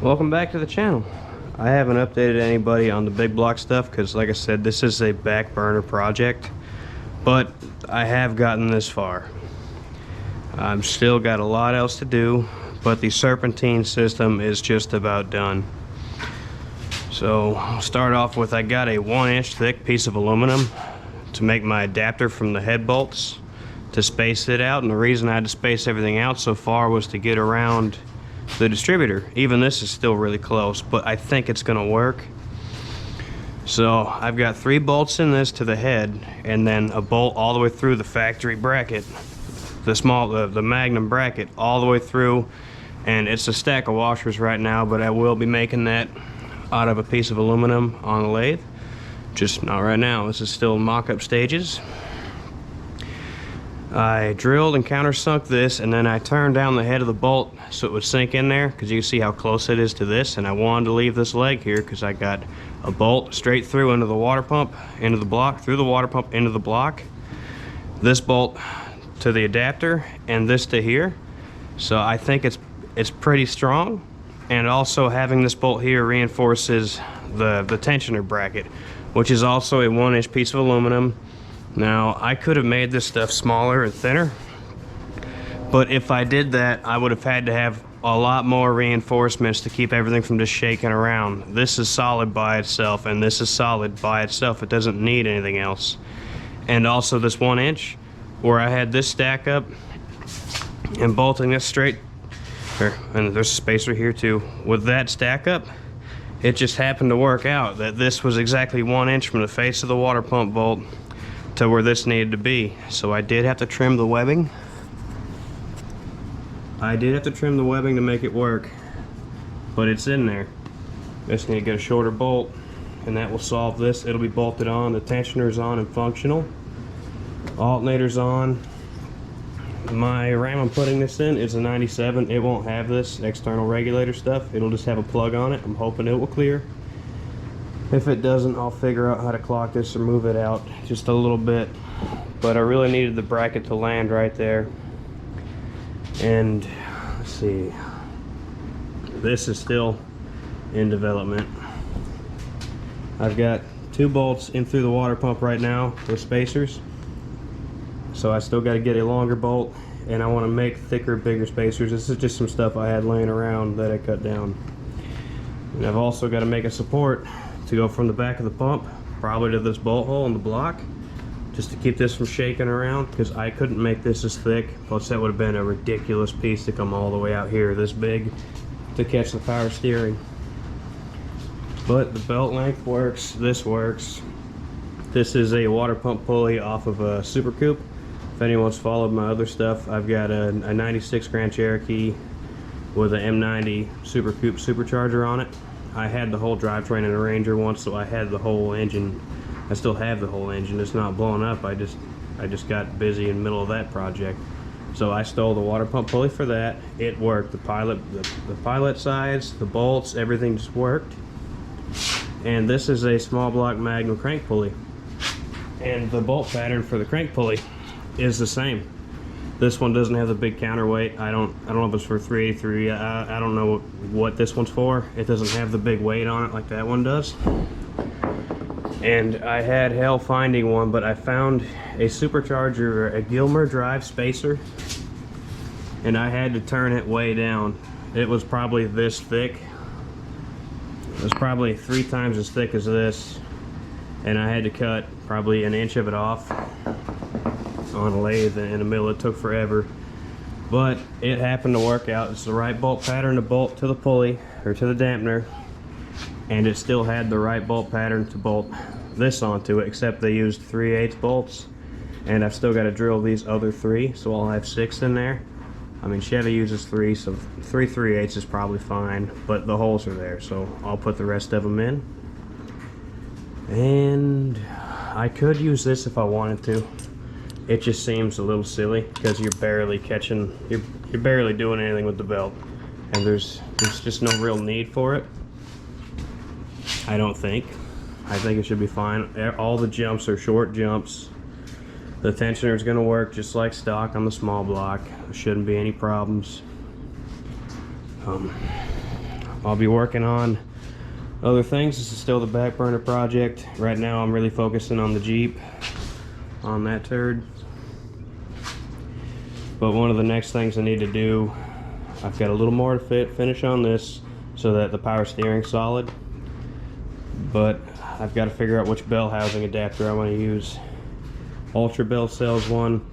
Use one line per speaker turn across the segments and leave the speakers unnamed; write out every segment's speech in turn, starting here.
Welcome back to the channel. I haven't updated anybody on the big block stuff because, like I said, this is a back burner project, but I have gotten this far. I've still got a lot else to do, but the Serpentine system is just about done. So I'll start off with, I got a 1-inch thick piece of aluminum to make my adapter from the head bolts to space it out, and the reason I had to space everything out so far was to get around the distributor. Even this is still really close, but I think it's gonna work. So I've got 3 bolts in this to the head, and then a bolt all the way through the factory bracket, the magnum bracket all the way through, and it's a stack of washers right now, but I will be making that out of a piece of aluminum on the lathe. Just not right now. This is still mock-up stages. I drilled and countersunk this, and then I turned down the head of the bolt so it would sink in there, because you can see how close it is to this, and I wanted to leave this leg here because I got a bolt straight through into the water pump, into the block, through the water pump, into the block, this bolt to the adapter, and this to here. So I think it's pretty strong, and also having this bolt here reinforces the tensioner bracket, which is also a 1-inch piece of aluminum. Now, I could have made this stuff smaller and thinner, but if I did that, I would have had to have a lot more reinforcements to keep everything from just shaking around. This is solid by itself, and this is solid by itself. It doesn't need anything else. And also this 1-inch, where I had this stack up and bolting this straight, and there's a spacer here too, with that stack up, it just happened to work out that this was exactly 1 inch from the face of the water pump bolt to where this needed to be. So I did have to trim the webbing. I did have to trim the webbing to make it work, but it's in there. Just need to get a shorter bolt, and that will solve this. It'll be bolted on, the tensioner's on and functional. Alternator's on. My ram I'm putting this in is a 97. It won't have this external regulator stuff. It'll just have a plug on it. I'm hoping it will clear. If it doesn't, I'll figure out how to clock this or move it out just a little bit. But I really needed the bracket to land right there. And let's see, this is still in development. I've got 2 bolts in through the water pump right now with spacers. So I still got to get a longer bolt, and I want to make thicker, bigger spacers. This is just some stuff I had laying around that I cut down. And I've also got to make a support to go from the back of the pump probably to this bolt hole in the block, just to keep this from shaking around, because I couldn't make this as thick. Plus that would have been a ridiculous piece to come all the way out here this big to catch the power steering. But the belt length works, this works. This is a water pump pulley off of a Super Coupe. If anyone's followed my other stuff, I've got a 96 Grand Cherokee with a M90 Super Coupe supercharger on it. I had the whole drivetrain in a Ranger once, so I had the whole engine. I still have the whole engine. It's not blown up. I just got busy in the middle of that project. So I stole the water pump pulley for that. It worked. The pilot sides, the bolts, everything just worked. And this is a small block magnum crank pulley. And the bolt pattern for the crank pulley is the same. This one doesn't have the big counterweight. I don't know if it's for 383. I don't know what this one's for. It doesn't have the big weight on it like that one does. And I had hell finding one, but I found a supercharger, a Gilmer drive spacer, and I had to turn it way down. It was probably this thick. It was probably 3 times as thick as this, and I had to cut probably 1 inch of it off on a lathe in the middle. It took forever, but it happened to work out. It's the right bolt pattern to bolt to the pulley or to the dampener, and it still had the right bolt pattern to bolt this onto it, except they used 3/8 bolts, and I've still got to drill these other 3, so I'll have 6 in there. I mean, Chevy uses 3, so 3 3/8 is probably fine, but the holes are there, so I'll put the rest of them in. And I could use this if I wanted to. It just seems a little silly because you're barely doing anything with the belt, and there's just no real need for it. I don't think. I think it should be fine. All the jumps are short jumps. The tensioner is going to work just like stock on the small block. There shouldn't be any problems. I'll be working on other things. This is still the back burner project. Right now I'm really focusing on the Jeep, on that turd. But one of the next things I need to do, I've got a little more to finish on this so that the power steering's solid. But I've got to figure out which bell housing adapter I want to use. Ultra Bell sells one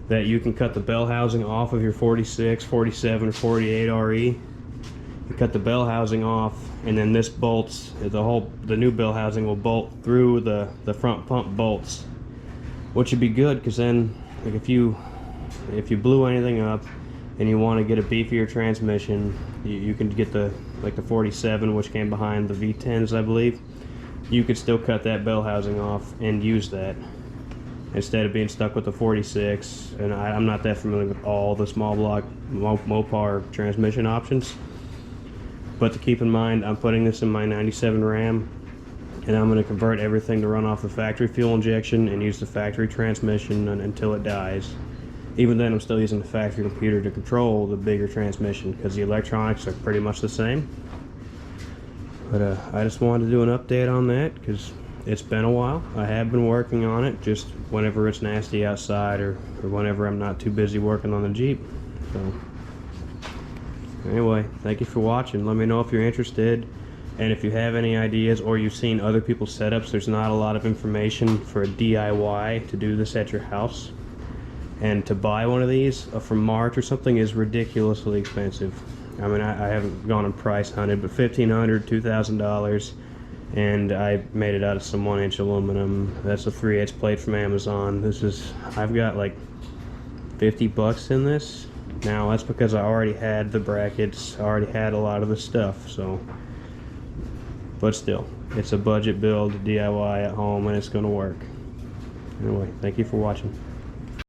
that you can cut the bell housing off of your 46, 47, or 48 RE. You cut the bell housing off, and then this bolts, the new bell housing will bolt through the front pump bolts, which would be good because then, like, if you blew anything up and you want to get a beefier transmission, you can get the 47, which came behind the V10s, I believe. You could still cut that bell housing off and use that instead of being stuck with the 46. And I'm not that familiar with all the small block mopar transmission options, but to keep in mind, I'm putting this in my 97 Ram, and I'm going to convert everything to run off the factory fuel injection and use the factory transmission until it dies. Even then, I'm still using the factory computer to control the bigger transmission because the electronics are pretty much the same. But I just wanted to do an update on that because it's been a while. I have been working on it just whenever it's nasty outside or whenever I'm not too busy working on the Jeep. So anyway, thank you for watching. Let me know if you're interested, and if you have any ideas or you've seen other people's setups. There's not a lot of information for a DIY to do this at your house. And to buy one of these from March or something is ridiculously expensive. I mean, I haven't gone and price hunted, but $1,500, $2,000, and I made it out of some 1-inch aluminum. That's a 3/8 plate from Amazon. I've got like 50 bucks in this. Now that's because I already had the brackets, I already had a lot of the stuff, so. But still, it's a budget build, DIY at home, and it's gonna work. Anyway, thank you for watching.